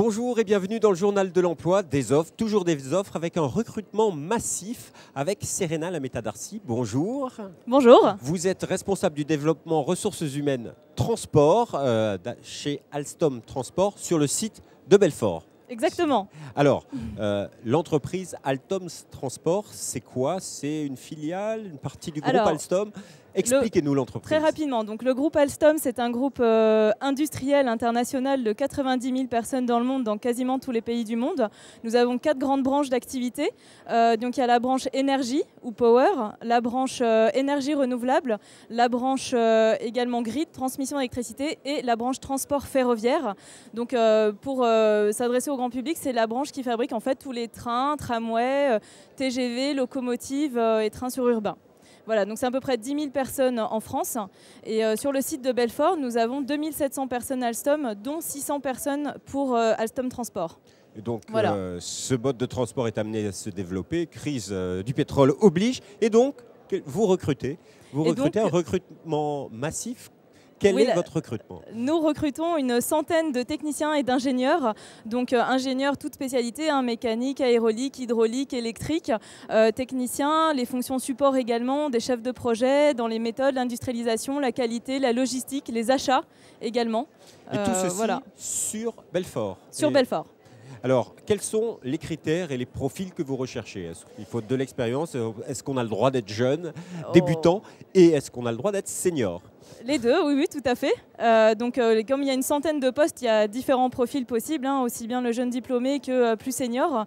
Bonjour et bienvenue dans le journal de l'emploi, des offres, toujours des offres avec un recrutement massif avec Serena Lameta-Darcy. Bonjour. Bonjour. Vous êtes responsable du développement ressources humaines transport chez Alstom Transport sur le site de Belfort. Exactement. Alors, l'entreprise Alstom Transport, c'est quoi? C'est une filiale, une partie du groupe Alstom? Expliquez-nous l'entreprise. Très rapidement. Donc, le groupe Alstom, c'est un groupe industriel international de 90 000 personnes dans le monde, dans quasiment tous les pays du monde. Nous avons 4 grandes branches d'activité. Donc, il y a la branche énergie ou power, la branche énergie renouvelable, la branche également grid, transmission d'électricité et la branche transport ferroviaire. Donc, pour s'adresser au grand public, c'est la branche qui fabrique en fait tous les trains, tramways, TGV, locomotives et trains sururbains. Voilà, donc c'est à peu près 10 000 personnes en France. Et sur le site de Belfort, nous avons 2700 personnes Alstom, dont 600 personnes pour Alstom Transport. Et donc, voilà. Ce mode de transport est amené à se développer. Crise du pétrole oblige. Et donc, vous recrutez. Vous recrutez un recrutement massif. Quel est votre recrutement? Nous recrutons une centaine de techniciens et d'ingénieurs, donc ingénieurs toutes spécialités, mécanique, aérolique, hydraulique, électrique, techniciens, les fonctions support également, des chefs de projet dans les méthodes, l'industrialisation, la qualité, la logistique, les achats également. Et tout ceci sur Belfort. Sur Belfort. Alors, quels sont les critères et les profils que vous recherchez? Est-ce qu'il faut de l'expérience? Est-ce qu'on a le droit d'être jeune, débutant? Et est-ce qu'on a le droit d'être senior? Les deux, oui, tout à fait. Donc, comme il y a une centaine de postes, il y a différents profils possibles, aussi bien le jeune diplômé que plus senior.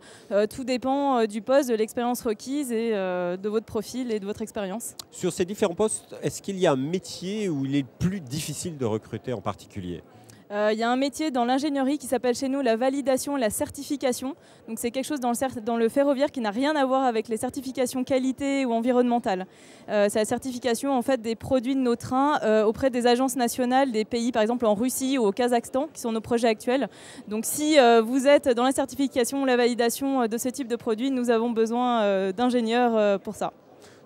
Tout dépend du poste, de l'expérience requise et de votre profil et de votre expérience. Sur ces différents postes, est-ce qu'il y a un métier où il est plus difficile de recruter en particulier? Il y a un métier dans l'ingénierie qui s'appelle chez nous la validation et la certification. Donc c'est quelque chose dans le ferroviaire qui n'a rien à voir avec les certifications qualité ou environnementales. C'est la certification en fait, des produits de nos trains auprès des agences nationales des pays, par exemple en Russie ou au Kazakhstan, qui sont nos projets actuels. Donc si vous êtes dans la certification ou la validation de ce type de produits, nous avons besoin d'ingénieurs pour ça.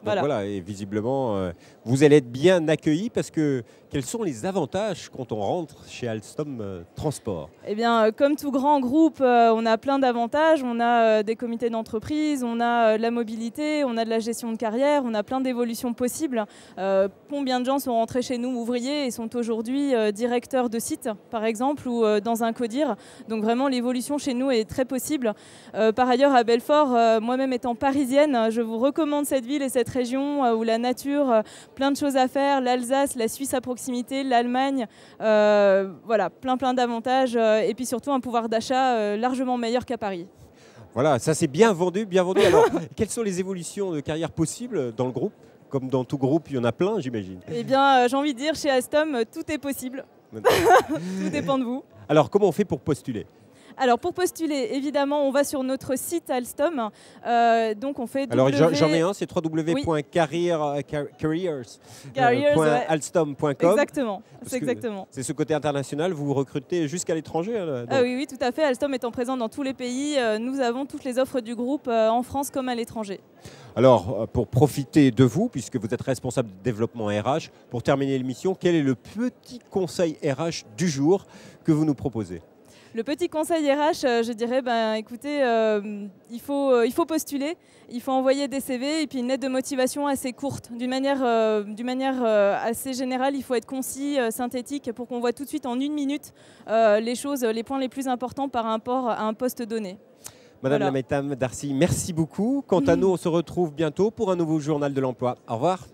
Voilà, et visiblement, vous allez être bien accueillis parce que quels sont les avantages quand on rentre chez Alstom Transport? Eh bien, comme tout grand groupe, on a plein d'avantages. On a des comités d'entreprise, on a de la mobilité, on a de la gestion de carrière, on a plein d'évolutions possibles. Combien de gens sont rentrés chez nous ouvriers et sont aujourd'hui directeurs de site, par exemple, ou dans un CODIR. Donc vraiment, l'évolution chez nous est très possible. Par ailleurs, à Belfort, moi-même étant parisienne, je vous recommande cette ville et cette région où la nature, plein de choses à faire, l'Alsace, la Suisse à proximité, l'Allemagne, voilà, plein d'avantages et puis surtout un pouvoir d'achat largement meilleur qu'à Paris. Voilà, ça c'est bien vendu, bien vendu. Alors, quelles sont les évolutions de carrière possibles dans le groupe? Comme dans tout groupe, il y en a plein, j'imagine. Eh bien, j'ai envie de dire, chez Alstom, tout est possible. Tout dépend de vous. Alors, comment on fait pour postuler? Alors pour postuler, évidemment, on va sur notre site Alstom. Donc on fait Alors j'en ai un, c'est www.careers.alstom.com. Exactement, c'est exactement. C'est ce côté international, vous recrutez jusqu'à l'étranger? Oui, tout à fait. Alstom étant présent dans tous les pays, nous avons toutes les offres du groupe en France comme à l'étranger. Alors, pour profiter de vous, puisque vous êtes responsable de développement RH, pour terminer l'émission, quel est le petit conseil RH du jour que vous nous proposez? Le petit conseil RH, je dirais, écoutez, il faut postuler, il faut envoyer des CV et puis une lettre de motivation assez courte. D'une manière assez générale, il faut être concis, synthétique, pour qu'on voit tout de suite en 1 minute les points les plus importants par rapport à un poste donné. Madame Lameta-Darcy, merci beaucoup. Quant à nous, on se retrouve bientôt pour un nouveau journal de l'emploi. Au revoir.